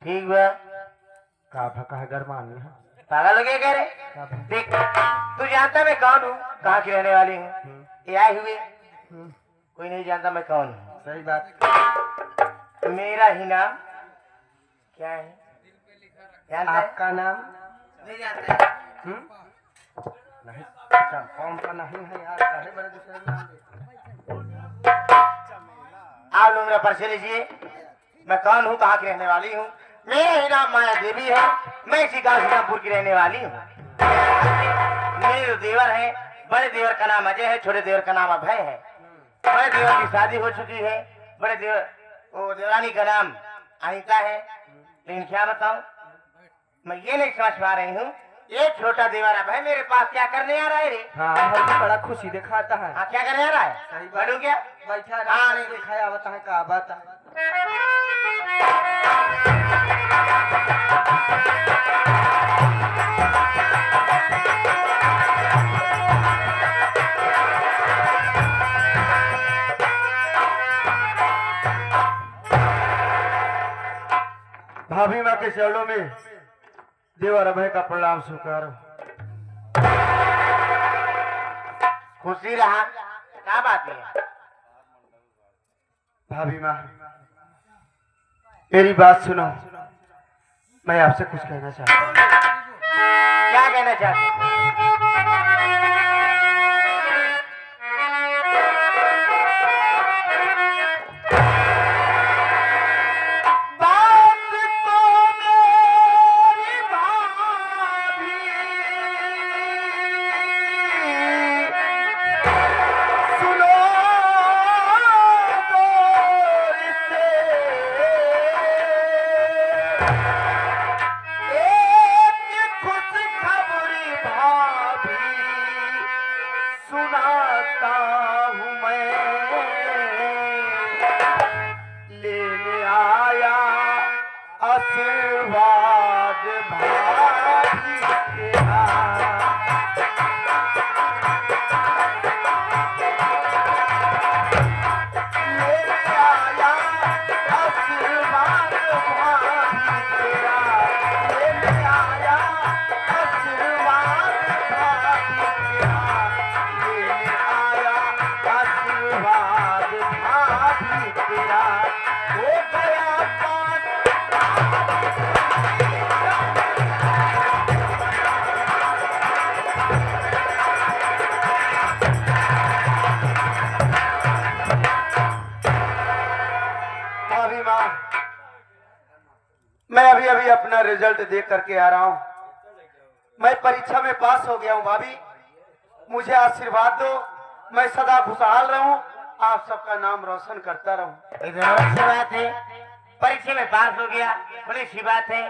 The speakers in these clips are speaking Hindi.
ठीक बा। का भका गरमानी है। पागल हो गया क्या रे? देख, तू जानता मैं कौन हूँ, कहाँ की रहने वाली हूँ, ये आए हुए कोई नहीं जानता मैं कौन हूँ। सही बात। मेरा ही नाम क्या है जानता है? आपका नाम नहीं जानता है? नहीं, अच्छा कौन का नहीं है यार, काहे बड़े दूसरे नाम दे। आप लोग मेरा परिचय लीजिए, मैं कौन हूँ, कहाँ की रहने वाली हूँ। मेरा ही नाम माया देवी है, मैं इसी गांव सीतापुर की रहने वाली हूँ। मेरे जो देवर है, बड़े देवर का नाम अजय है, छोटे देवर का नाम अभय है। बड़े देवर की शादी हो चुकी है, बड़े देवर वो देवरानी का नाम अनिता है। लेकिन क्या बताऊं, मैं ये नहीं समझ पा रही हूँ, ये छोटा देवर अभय मेरे पास क्या करने आ रहा है रे? हाँ हर भी बड़ा खुशी दिखाता है। हाँ क्या करने आ रहा है? सही बात। बैठो क्या? बैठा हाँ, नहीं दिखाया बता है का बात है। भाभी माँ के चरणों में देवर अभय का प्रणाम स्वीकार। खुशी रहा, क्या बात है? भाभी माँ मेरी बात सुनो, मैं आपसे कुछ कहना चाहता हूँ। क्या कहना चाहते हैं? सुनाता हूँ मैं, लेने आया आशीर्वाद भाभी तेरा। लेने आया आशीर्वाद भाभी तेरा, लेने आया आशीर्वाद भाभी तेरा, लेने आया आशीर्वाद भाभी तेरा। हो गया पाठ भाभी माँ, मैं अभी अभी अपना रिजल्ट देख करके आ रहा हूँ। मैं परीक्षा में पास हो गया हूँ भाभी, मुझे आशीर्वाद दो, मैं सदा खुशहाल रहूं, आप सबका नाम रोशन करता रहूं। ये तो बहुत अच्छी बात है, परीक्षा में पास हो गया, बड़ी अच्छी बात है।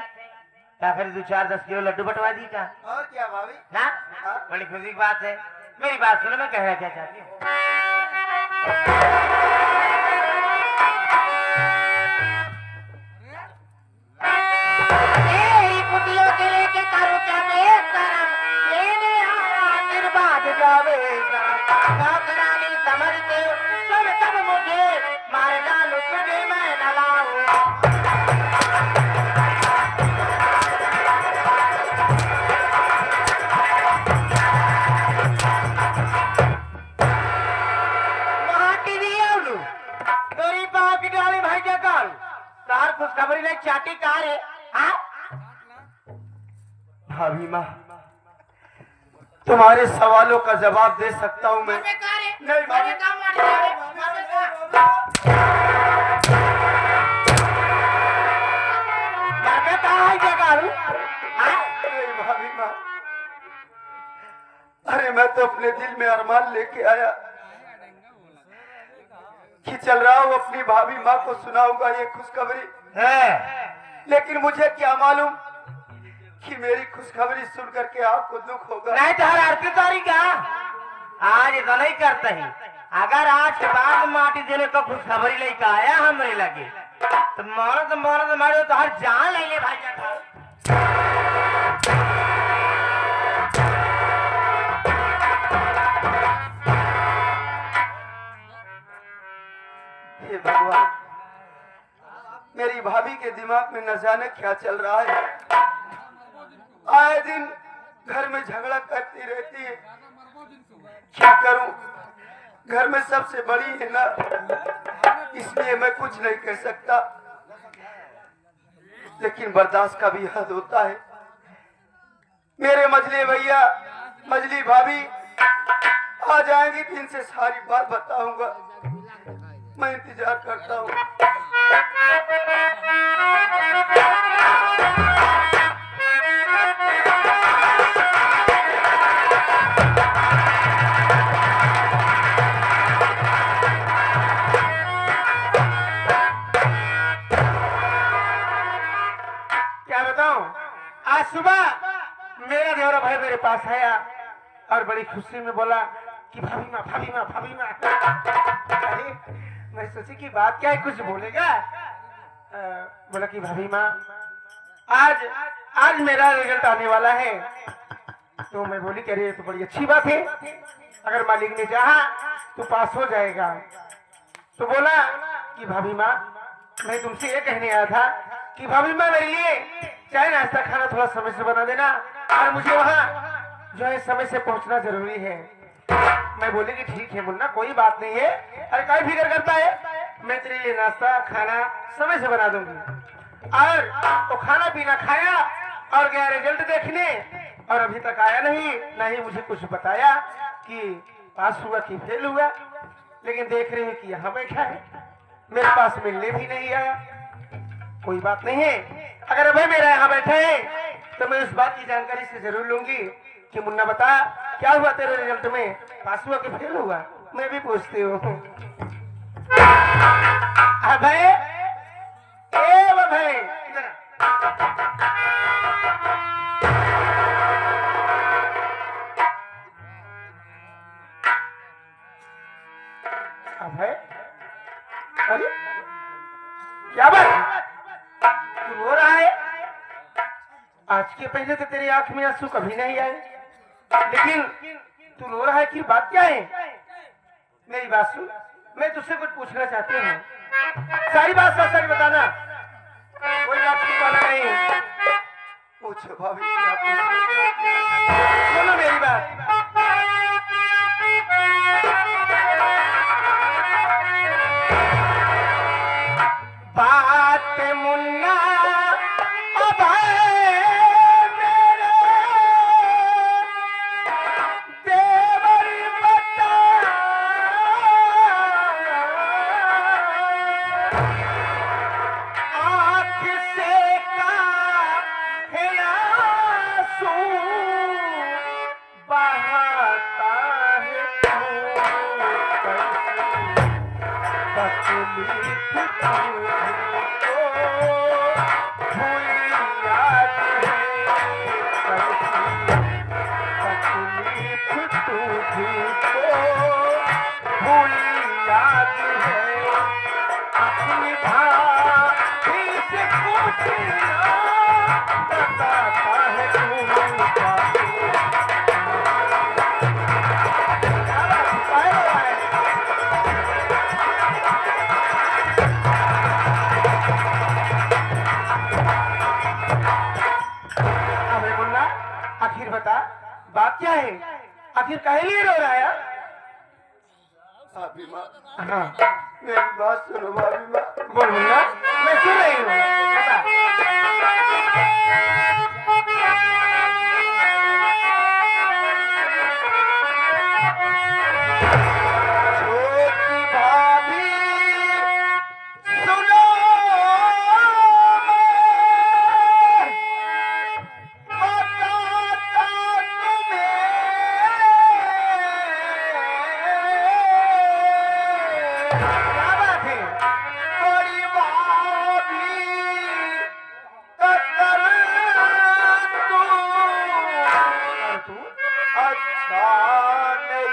क्या फिर 2-4-10 किलो लड्डू बंटवा दी का? और क्या भाभी? ना, बड़ी खुशी की बात है। मेरी बात सुनो, मैं कहना क्या चाहती हूँ। कुतियों के लेके करो क्या बेशरम, लेने आया आशीर्वाद जावे करम। नौकरानी समझते हो तुम सब मुझे, मार डालो तुझे मैं न लाऊं। वहाँ टीवी आउलू, तोरी पाव की डाली भाई क्या काल, तार खुशखबरी ले चाटी कार है, हाँ? भाभी माँ, तुम्हारे सवालों का जवाब दे सकता हूँ मैं। नहीं भाभी, नहीं भाभी माँ, अरे मैं तो अपने दिल में अरमान लेके आया कि चल रहा हूँ अपनी भाभी माँ को सुनाऊंगा ये खुशखबरी है। लेकिन मुझे क्या मालूम कि मेरी खुशखबरी सुन करके आपको दुख होगा। नहीं तो हर आरती तारीख का आज तो नहीं करते ही, अगर आज के बाद माटी देने को खुशखबरी लेके आया हमरे लगे तो मौरत मारो तो हर जान ले ले भाई जाता। हे भगवान, मेरी भाभी के के दिमाग में न जाने क्या चल रहा है। आए दिन घर में झगड़ा करती रहती है। क्या करूं, घर में सबसे बड़ी है ना, इसलिए मैं कुछ नहीं कह सकता, लेकिन बर्दाश्त का भी हद होता है। मेरे मजली भैया, मजली भाभी आ जाएंगी तो इनसे सारी बात बताऊंगा। मैं इंतजार करता हूँ। क्या बताऊं, आज सुबह मेरा देवरा भाई मेरे पास आया और बड़ी खुशी में बोला कि भाभी माँ, भाभी माँ, भाभी माँ। अरे मैं सोची कि बात क्या है, कुछ बोलेगा। बोला कि भाभी माँ, आज आज मेरा रिजल्ट आने वाला है। तो मैं बोली कि अरे तो बड़ी अच्छी बात है, अगर मालिक ने चाहा तो पास हो जाएगा। तो बोला कि भाभी माँ, मैं तुमसे ये कहने आया था कि भाभी माँ मेरे लिए चाय नाश्ता खाना थोड़ा समय से बना देना, और मुझे वहाँ जो है समय से पहुँचना जरूरी है। मैं बोली कि ठीक है मुन्ना, कोई बात नहीं है, अरे कोई फिक्र करता है, मैं तेरे लिए नाश्ता खाना समय से बना दूंगी। और तो खाना पीना खाया और गया रिजल्ट देखने, और अभी तक आया नहीं, ना ही मुझे कुछ बताया कि पास हुआ कि फेल हुआ। लेकिन देख रहे हैं कि यहाँ बैठा है, मेरे पास मिलने भी नहीं आया। कोई बात नहीं है, अगर अभी मेरा यहाँ बैठा है तो मैं उस बात की जानकारी से जरूर लूंगी कि मुन्ना बता क्या हुआ तेरे रिजल्ट में, पास हुआ कि फेल हुआ। मैं भी पूछती हूँ। अभय, ए अभय, इधर आ। अभय, अरे क्या बात, तू रो रहा है? आज के पहले तो तेरी आंख में आंसू कभी नहीं आए, लेकिन तू रो रहा है कि बात क्या है? मेरी बात सुन, मैं तुझसे कुछ पूछना चाहती हूँ, सारी बात सच सच बताना, कोई बात छुपाना नहीं। पूछो भाभी, क्या पूछो? सुनो मेरी बात। बात मुन्ना अभय मेरे देवर बता, आँख से काहे आंसू बहाता है तू, तकलीफ तुझको भूल याद है, तकलीफ तुझको भूल याद है। अपनी भाभी से पूछना बताता है तू क्या है। अबे मुन्ना, आखिर बता बात क्या है, आखिर काहे लिए रो रहा है? भाभी माँ, हाँ मेरी बात सुनो भाभी माँ। बोल मुन्ना, मैं सुन रही हूँ, बता। छोटी भाभी सुनो, बताता तुम्हें, क्या बात है? बड़ी भाभी कतर तू और तू? अच्छा नहीं,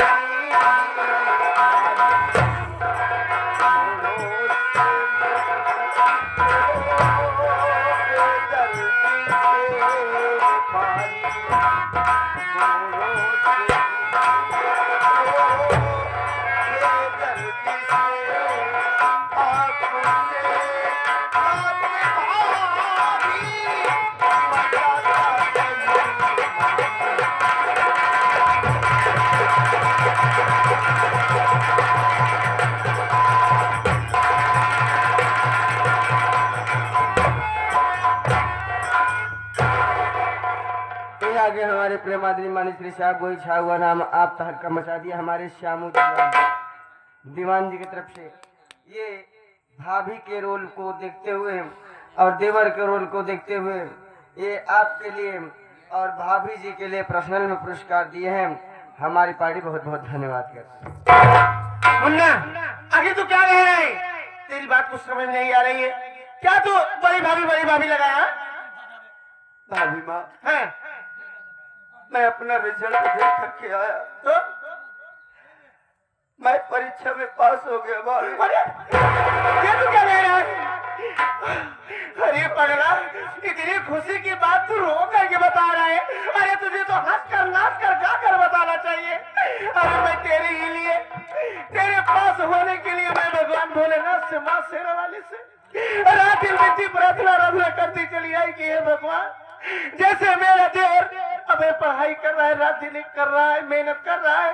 आगे हमारे प्रेमादरी मानी श्री साहब को छा हुआ नाम आप तहलका मचा दिया हमारे श्यामू दीवान जी की तरफ से। ये भाभी के रोल को देखते हुए और देवर के रोल को देखते हुए ये आपके लिए और भाभी जी के लिए पर्सनल में पुरस्कार दिए हैं। हमारी पार्टी बहुत बहुत धन्यवाद करती है। मुन्ना आगे तू क्या कह रहा है? तेरी बात कुछ समझ नहीं आ रही है। क्या तू बड़ी भाभी लगाया? भाभी माँ, है मैं अपना रिजल्ट देख करके आया तो मैं परीक्षा में पास हो गया भाभी। अरे ये तू क्या कह रहा है? अरे पगला, इतनी खुशी की बात तू रो करके बता रहा है। अरे तुझे तो हंस कर नाच कर गा कर बताना चाहिए। अरे मैं तेरे ही लिए, तेरे पास होने के लिए मैं भगवान भोलेनाथ से, माँ शेरा वाली से रात दिन बिनती प्रार्थना करती चली आई कि हे भगवान, जैसे मेरा देवर अबे पढ़ाई कर रहा है, रात दिन कर रहा है, मेहनत कर रहा है,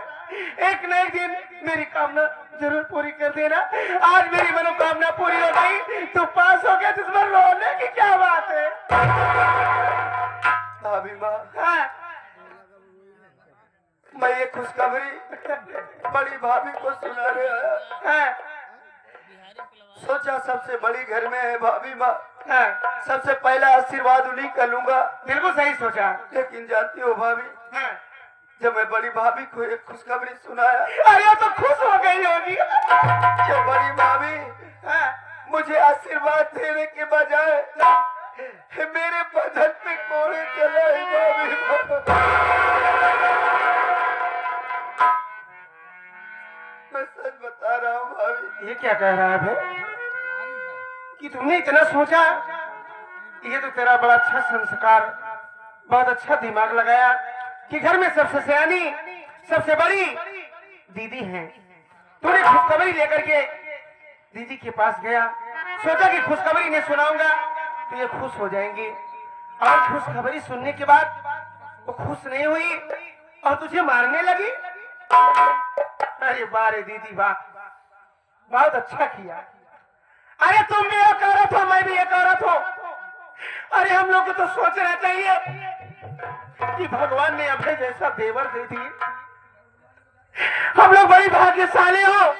एक न एक दिन मेरी कामना जरूर पूरी कर देना। आज मेरी मनोकामना पूरी हो गई, तू पास हो गया, जिस पर रोने की क्या बात है? भाभी माँ, हाँ, मैं ये खुशखबरी बड़ी भाभी को सुनाने आया। हाँ, सोचा सबसे बड़ी घर में है भाभी माँ, हाँ, सबसे पहला आशीर्वाद उन्हीं का लूंगा। बिल्कुल सही सोचा। लेकिन जानती हो भाभी, हाँ, जब मैं बड़ी भाभी को एक खुशखबरी सुनाया, अरे तो खुश हो गई होगी। तो बड़ी भाभी हाँ, मुझे आशीर्वाद देने के बजाय मेरे बदन पे कोड़े चलाए भाभी। मैं सच बता रहा हूँ भाभी। ये क्या कह रहा है भाई कि तुमने इतना सोचा? ये तो तेरा बड़ा अच्छा संस्कार, बहुत अच्छा दिमाग लगाया कि घर में सबसे सयानी, सबसे बड़ी दीदी है। तूने खुशखबरी लेकर के दीदी के पास गया, सोचा कि खुशखबरी इन्हें सुनाऊंगा तो ये खुश हो जाएंगे। और खुशखबरी सुनने के बाद वो खुश नहीं हुई और तुझे मारने लगी। अरे वाह रे दीदी वाह, बहुत अच्छा किया। अरे तुम भी एक औरत हो, मैं भी एक औरत हूं। अरे हम लोग को तो सोचना चाहिए कि भगवान ने अभय जैसा देवर दे दिए। हम लोग बड़ी भाग्यशाली हो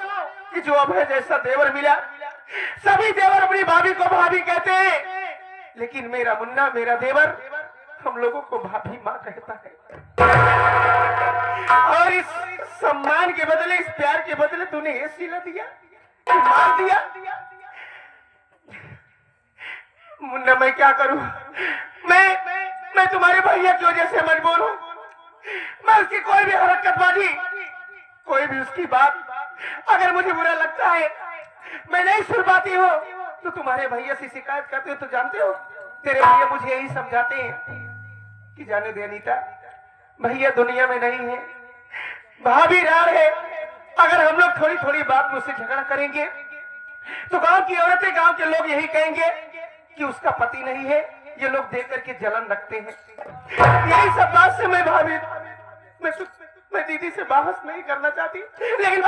कि जो अभय जैसा देवर मिला। सभी देवर अपनी भाभी को भाभी कहते हैं, लेकिन मेरा मुन्ना, मेरा देवर हम लोगों को भाभी माँ कहता है। और इस सम्मान के बदले, इस प्यार के बदले तूने ये सिला दिया, मार दिया। मुन्ना मैं क्या करूं? मैं तुम्हारे भैया की वजह से मजबूर हूं। मैं उसकी कोई भी हरकतबाजी, कोई भी उसकी बात अगर मुझे बुरा लगता है, मैं नहीं सुन पाती हूँ तो तुम्हारे भैया से शिकायत करते हो। तो जानते हो तेरे भैया मुझे यही समझाते हैं कि जाने दे अनीता, भैया दुनिया में नहीं है, भाभी रार है। अगर हम लोग थोड़ी थोड़ी बात मुझसे झगड़ा करेंगे तो गांव की औरतें, गांव के लोग यही कहेंगे कि उसका पति नहीं है। ये लोग देख करके जलन रखते हैं। यही सब बात से मैं भाभी, मैं दीदी से बहस नहीं करना चाहती, लेकिन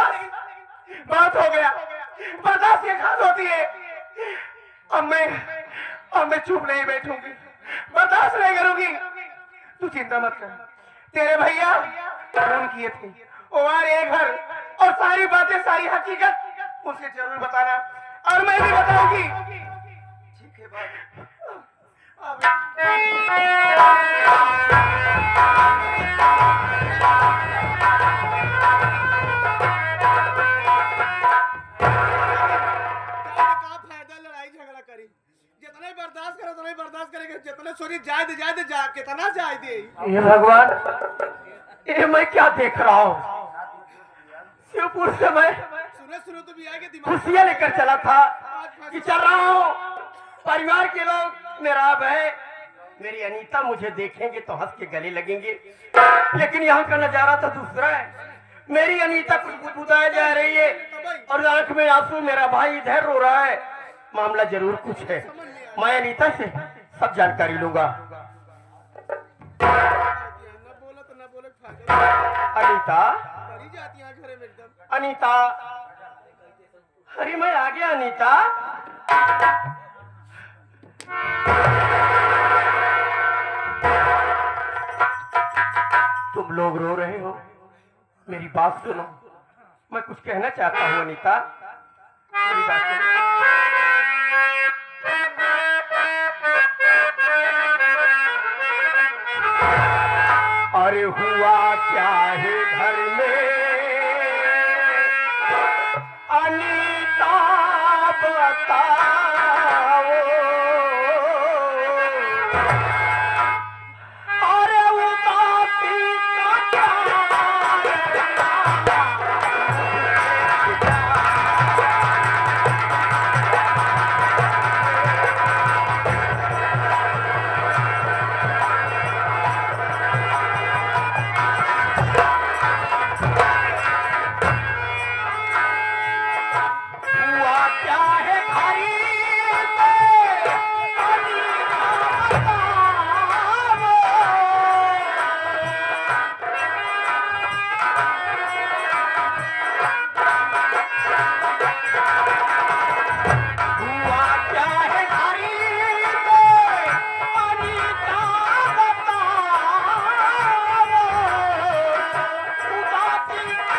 बात हो गया, बर्दाश्त की खास होती है। अब मैं चुप नहीं बैठूंगी, बर्दाश्त नहीं करूंगी। तू चिंता मत कर, तेरे भैया फोन किए थे, वो आ रहे घर और सारी बातें, सारी हकीकत उनसे जरूर बताना और मैं भी बताऊंगी। ठीक है भाभी। कितना जाए दे। ये भगवान, ये मैं क्या देख रहा हूँ? शिवपुर से मैं सुनो तो भी आएगा दिमाग। खुशियाँ लेकर चला था कि चल रहा हूँ, परिवार के लोग मेरा है, मेरी अनीता मुझे देखेंगे तो हंस के गले लगेंगे। लेकिन यहाँ का नजारा तो दूसरा है। मेरी अनीता कुछ बुदबुदाए जा रही है और आंख में आंसू, मेरा भाई इधर रो रहा है। मामला जरूर कुछ है, मैं अनीता से सब जानकारी लूंगा। ना बोले अनीता, जाती है घर में एकदम। अनीता, अरे मैं आ गया अनीता। तुम लोग रो रहे हो, मेरी बात सुनो। मैं कुछ कहना चाहता हूँ अनीता, मेरी बात सुनो। अरे हुआ क्या है घर में अनीता बताओ, अरे उदासी का हुआ क्या है हरी हुआ क्या है हरी अनीता बताओ, उदासी का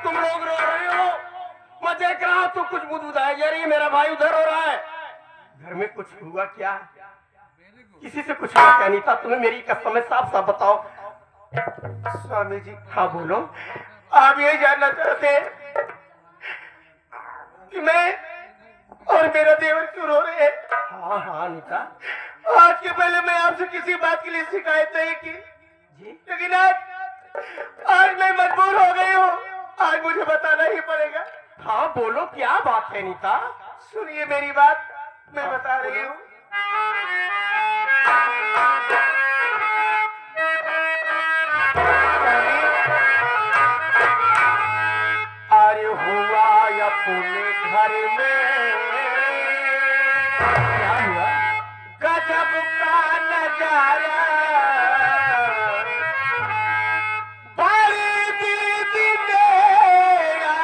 तुम लोग रो रहे हो, मैं देख रहा हूं, तू कुछ बुदबुदाया जा रही है, मेरा भाई उधर हो रहा है। घर में कुछ हुआ क्या? किसी से कुछ हुआ क्या अनीता? तुम्हें मेरी कसम है, साफ साफ बताओ। स्वामी जी, हाँ बोलो। आप ये जानना चाहते हैं कि मैं और मेरा देवर क्यों रो रहे हैं? हाँ हाँ अनीता आज के पहले मैं आपसे किसी बात के लिए शिकायत नहीं की जी। लेकिन आज मैं मजबूर हो गई हूँ, आज मुझे बताना ही पड़ेगा। हाँ बोलो, क्या बात है अनीता? सुनिए मेरी बात, मैं बता रही हूँ। अरे हुआ अपने घर में क्या हुआ? गजब का नजारा, बड़ी दीदी तेरा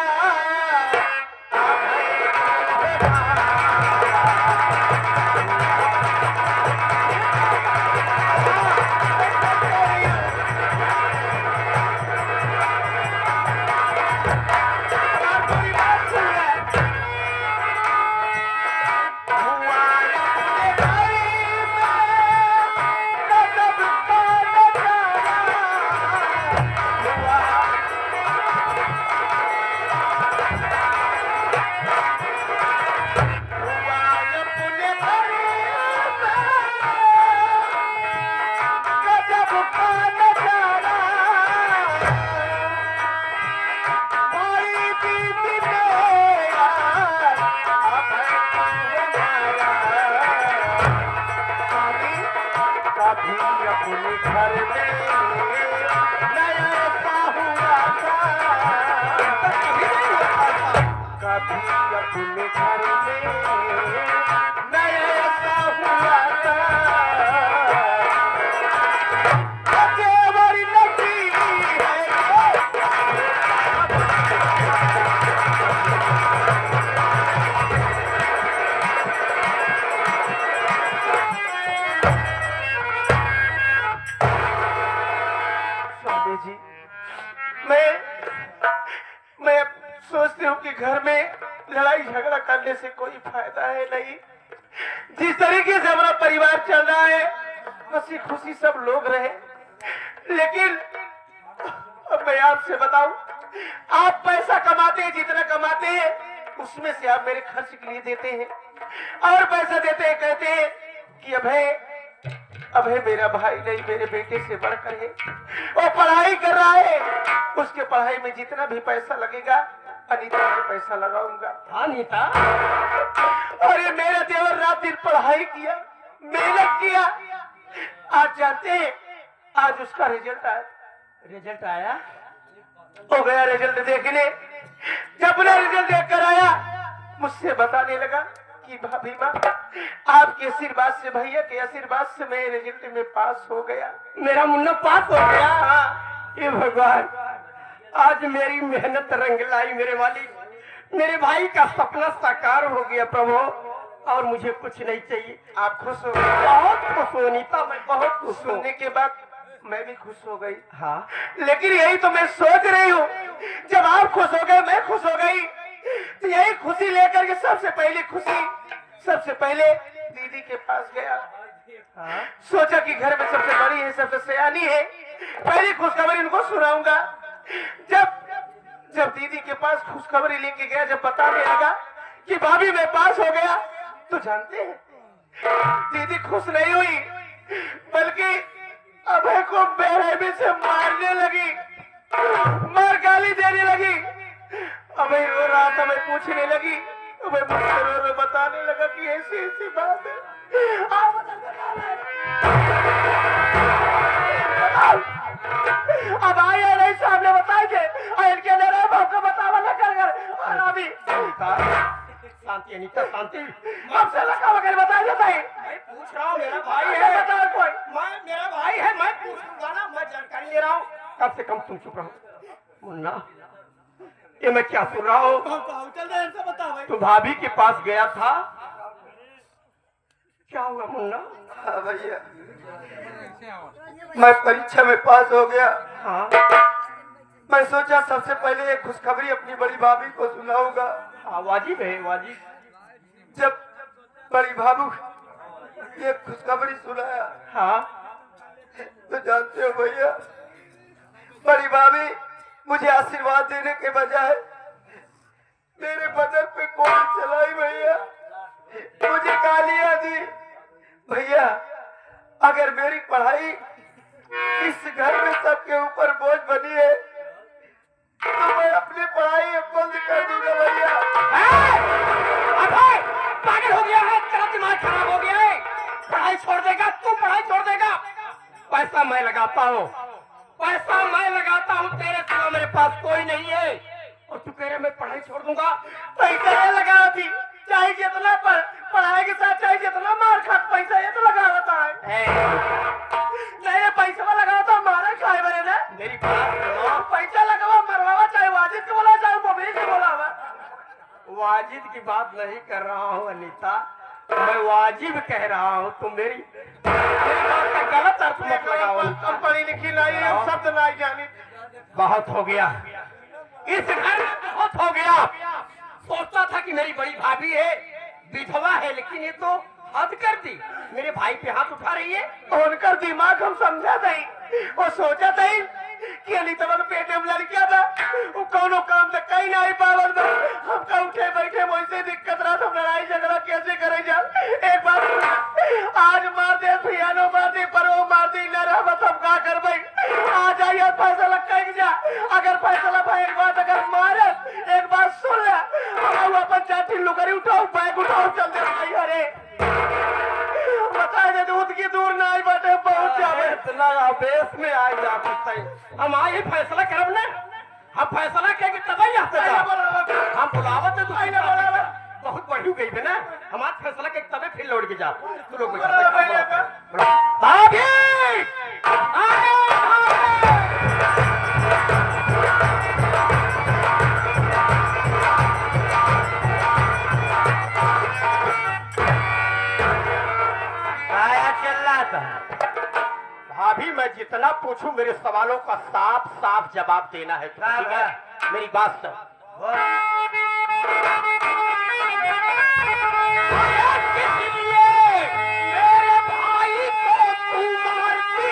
अपने घर में नया सा हुआ था, कभी नहीं हुआ था। कभी अपने घर में नया सा हुआ था, देवर लगी है जी। मैं सोचती हूँ कि घर में लड़ाई झगड़ा करने से कोई फायदा है नहीं। जिस तरीके से हमारा परिवार चल रहा है, हंसी खुशी सब लोग रहे। लेकिन अब मैं आपसे बताऊं, आप पैसा कमाते हैं, जितना कमाते हैं उसमें से आप मेरे खर्च के लिए देते हैं, और पैसा देते हैं, कहते हैं कि अभय मेरा भाई नहीं, मेरे बेटे से बढ़कर है, वो पढ़ाई कर रहा है, उसके पढ़ाई में जितना भी पैसा लगेगा अनीता में पैसा लगाऊंगा। अनीता, अरे मेरा देवर रात दिन पढ़ाई किया, मेहनत किया। आज जानते हैं, आज उसका रिजल्ट आया। रिजल्ट आया? हो गया रिजल्ट देखने। जब अपना रिजल्ट देख कर आया, मुझसे बताने लगा कि भाभी माँ, आपके आशीर्वाद से, भैया के आशीर्वाद से मैं रिजल्ट में पास हो गया। मेरा मुन्ना पास हो गया। हाँ, हे भगवान, आज मेरी मेहनत रंग लाई। मेरे मालिक, मेरे भाई का सपना साकार हो गया प्रभु, और मुझे कुछ नहीं चाहिए। आप खुश हो गए? बहुत खुश हो नीता, मैं बहुत खुश हूँ। सुनने के बाद मैं भी खुश हो गई। हाँ, लेकिन यही तो मैं सोच रही हूँ, जब आप खुश हो गए, मैं खुश हो गई, तो यही खुशी लेकर के सबसे पहले दीदी के पास गया। हाँ, सोचा कि घर में सबसे बड़ी है, सबसे सयानी है, पहली खुशखबरी इनको सुनाऊंगा। जब दीदी के पास खुशखबरी लेके गया, जब बताने लगा कि भाभी मैं पास हो गया, तो जानते हैं दीदी खुश नहीं हुई, बल्कि अभय को बेरहमी से मारने लगी, मार गाली देने लगी। अभय रो रहा था, मैं पूछने लगी, अभय मुझसे रो बताने लगा कि ऐसी ऐसी बात है। अब आए नहीं साहब ने बताए थे, और इनके ले रहे बाप को बतावा न कर और अभी शांति अनीता, शांति। आपसे लगा वगैरह बताया जाता है। मैं पूछ रहा हूँ, मेरा भाई है। बताओ कोई, मेरा भाई है, मैं पूछूंगा ना, मैं जानकारी ले रहा हूँ। कम से कम तुम चुप रहो। मुन्ना, ये मैं क्या सुन रहा हूँ? चल रहा है, ऐसा बता भाई। तू भाभी के पास गया था, क्या हुआ मुन्ना? हाँ भैया, मैं परीक्षा में पास हो गया। हाँ, मैं सोचा सबसे पहले एक खुशखबरी अपनी बड़ी भाभी को सुनाऊंगा। हाँ, वाजिब है, वाजिब। जब बड़ी भाभी ये खुशखबरी सुनाया, हाँ, तो जानते हो भैया, बड़ी भाभी मुझे आशीर्वाद देने के बजाय मेरे बदन पे गोली चलाई भैया, मुझे गालियां दी। भैया, अगर मेरी पढ़ाई इस घर में सबके ऊपर बोझ बनी है, तो मैं अपनी पढ़ाई बंद कर दूंगा भैया। अभय, पागल हो गया है, तेरा दिमाग खराब हो गया है। पढ़ाई छोड़ देगा तू, पढ़ाई छोड़ देगा? पैसा मैं लगाता हूँ, पैसा मैं लगाता हूँ, तेरे सिवा मेरे पास कोई नहीं है, और तू कह रहे मैं पढ़ाई छोड़ दूंगा? पैसा ये लगा थी, चाहे जितना पढ़ाई के साथ चाहे जितना मार खा, पैसा ये तो लगा होता है। नहीं पैसा लगा होता मारा खाए बने ना। मेरी बात सुनो। पैसा लगावा मरवावा, चाहे वाजिद को बोला चाहे मोबिल को बोला। वाजिद की बात नहीं कर रहा हूँ अनीता, मैं वाजिब कह रहा हूँ। तुम मेरी बात का गलत अर्थ मत लगाओ। अब पढ़ी लिखी नहीं है, शब्द नहीं जानी। बहुत हो गया, इस घर में बहुत हो गया। सोचता था कि मेरी बड़ी भाभी है, विधवा है, लेकिन ये तो हद कर दी, मेरे भाई पे हाथ उठा रही है। उनका दिमाग हम समझा नहीं, वो सोचा नहीं कि अनीता के पेटे में लड़कियां था, वो कोनो काम तक कहीं नहीं पावल बा। हमका उठे बैठे वैसे दिक्कत रहा, सब लड़ाई झगड़ा कैसे करे जा। एक बार आज मार दे, पियानो मार दे, पर वो मार दे न रहा, बस हम का कर भाई। आ जाइए फैसला कह जा, अगर फैसला भाई एक बात अगर मारे, एक बात सुन ले, हम अपन चाटी लुकरी उठाओ, बैग उठाओ, चल दे भाई। अरे बता दे, दूध की दूर ना आई बटे, बहुत जावे। इतना आवेश में आ जा सकता है। हम आए फैसला करब ना, हम फैसला करेंगे तब ही आता है। हम बुलावत है, तो बहुत बढ़ी गई है ना। हम आज फैसला के तबे फिर लौट के जा। तू लोग भाभी भाभी, मैं जितना पूछूं मेरे सवालों का साफ साफ जवाब देना है। ठीक है, मेरी बात सुन। मेरे भाई को तू मारती,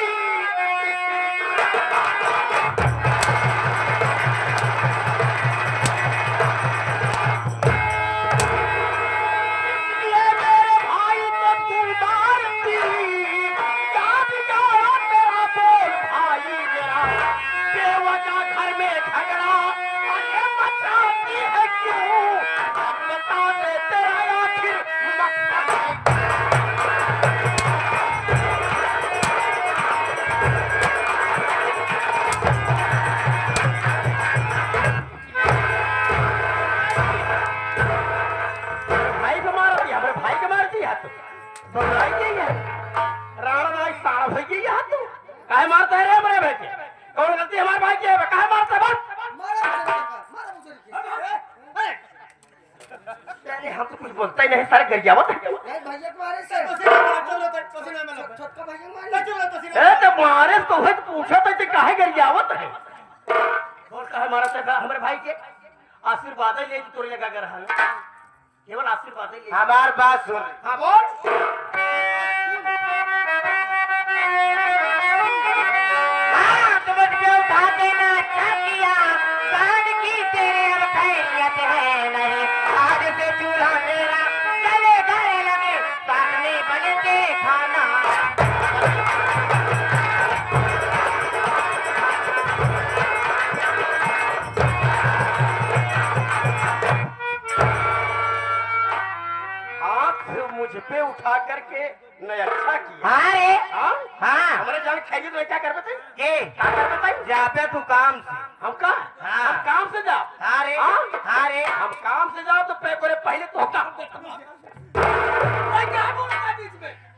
यहाँ तो बबलाई के यहाँ राणा नाई सारा भाई के यहाँ तो काहे मारता है रे हमारे भाई के कौन गलती हमारे भाई की है काहे मारता है बात अरे हम तो कुछ बोलता ही नहीं सारे गरियावत है ए तो मारे तो है तो पूछा था कि काहे गरियावत है और कहे मारा था हमारे भाई के आशीर्वाद ले तोरे जगह कर हाल केवल आशीर्वाद ले हमार बात सुन। हां बोल हाँ तुम क्यों उठा देना चाहिए कान की तेरे अब खैरियत है नहीं आज से चूल्हा मेरा चले गए लगे सामने बन के खाना मुझ पे उठा करके न अच्छा किया हाँ रे हाँ हाँ हमारे जान खाइए तो क्या कर बताइए ये क्या कर बताइए जा पे तू काम से हम का हाँ। हम काम से जाओ हाँ रे हाँ? हाँ रे हम काम से जाओ तो पे करे पहले तो क्या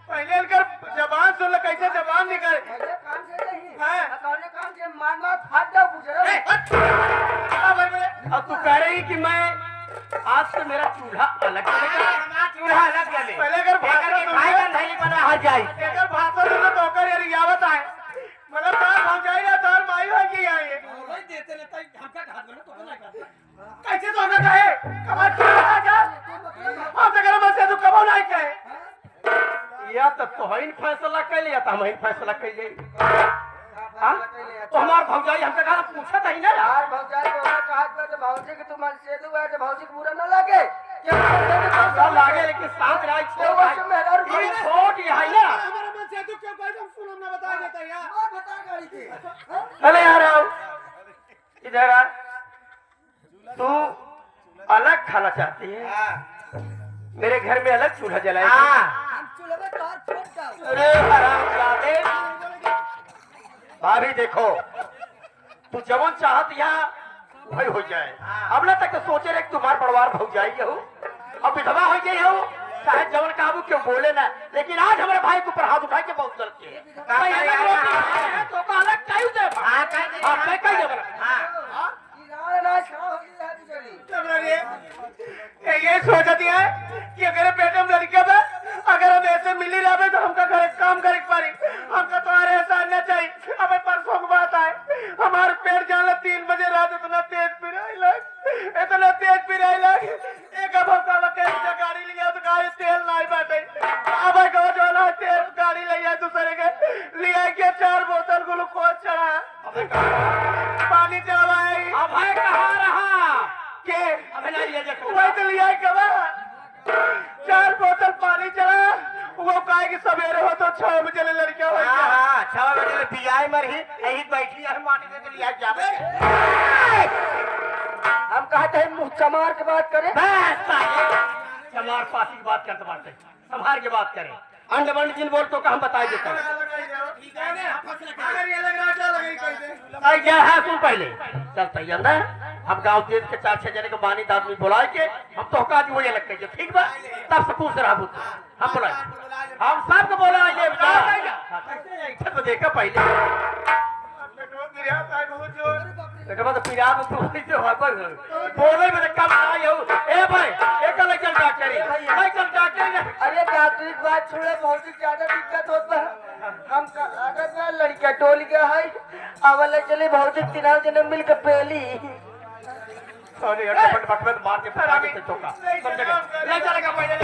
पहले इनकर जबान सुन ले कैसे जबान निकल मार मार फाट जाओ पूछ रहे अब तू कह रही कि मैं आज से मेरा चूल्हा अलग चलेगा हमारा चूल्हा अलग गले पहले अगर भाषण के भाई बंद है बना हो जाए अगर भाषण सुनो तो कर यार यावत आए मतलब तार हम जाए ना तार माई भाई की आए कैसे तो ना कहे कमाल क्या क्या आप अगर बस तू कब नहीं कहे या तो ही फैसला कर लिया तो हम ही फैसला कर ले हां तो हमार भौजाई हमसे कहा पूछा था ही ना यार यार भौजाई को कहा था भौजी के तुम से दो है भौजी को बुरा ना लगे क्या लागे लेकिन शांत रह ये छोट ये है ना हमारे मन से तू क्यों कोई हम सुन ना बता देता यार और बता गाड़ी के अरे यार आओ इधर आ तू अलग खाना चाहती है मेरे घर में अलग चूल्हा जलाएगी हाँ हम चूल्हे में तार छोड़ जाओ अरे हरामजादे भाभी देखो तू जवन चाहत यहाँ वही हो जाए अब ना तक तो सोचे रहे तुम्हार परिवार भग जाइए हो अब विधवा हो गई हो चाहे जवन काबू क्यों बोले ना लेकिन आज हमारे भाई को ऊपर हाथ उठा के बहुत गलती है तो अलग कहीं दे हाँ मैं कहीं दे हाँ ना खड़ा हो गया तुझे ये सोचती है कि अगर पेट में लड़के में अगर हम ऐसे मिली रहे तो हमका घर काम करे पारी हमका तुम्हारे ऐसा आना चाहिए अब परसों की बात आए हमारे पेट जाना 3 बजे रात इतना तेज पिराई लग एक अब गाड़ी लिया तो गाड़ी तेल नहीं बैठे अब जो ना तेल गाड़ी लिया दूसरे के लिया के 4 बोतल ग्लूकोज चढ़ा पानी चढ़वाई अब है कहाँ रहा के अबे नहीं लिया देखो वही तो लिया कब 4 बोतल पानी चढ़ा वो कहे कि सवेरे हो तो 6 बजे लड़कियां हो हाँ हाँ 6 बजे पियाई मर ही यही बैठी है माटी के लिए जावे हम कहते हैं मुंह चमार के बात करें बस समार पासी की बात करते बात संभार की बात करें अंड बंड जिन बोल तो हम बता देते हैं क्या है सुन पहले चलता ही ना हम गांव देश के 4-6 जने को मानी आदमी बुलाए के हम तो का वही अलग कहिए ठीक बा तब से पूछ रहा हम बुलाए हम सबको बोला ये देखा पहले बेटा तो पिरा तो से होकर बोले में कम आई हो ए भाई एक अलग चल डॉक्टर नहीं चल डॉक्टर अरे डॉक्टर की बात छोड़े बहुत ज्यादा दिक्कत होता है हम अगर ना लड़किया टोल गया है अवल चले बहुत 3 जने मिल के पहली सॉरी यार बकबक मार के फटा के चौका ले चलेगा पहले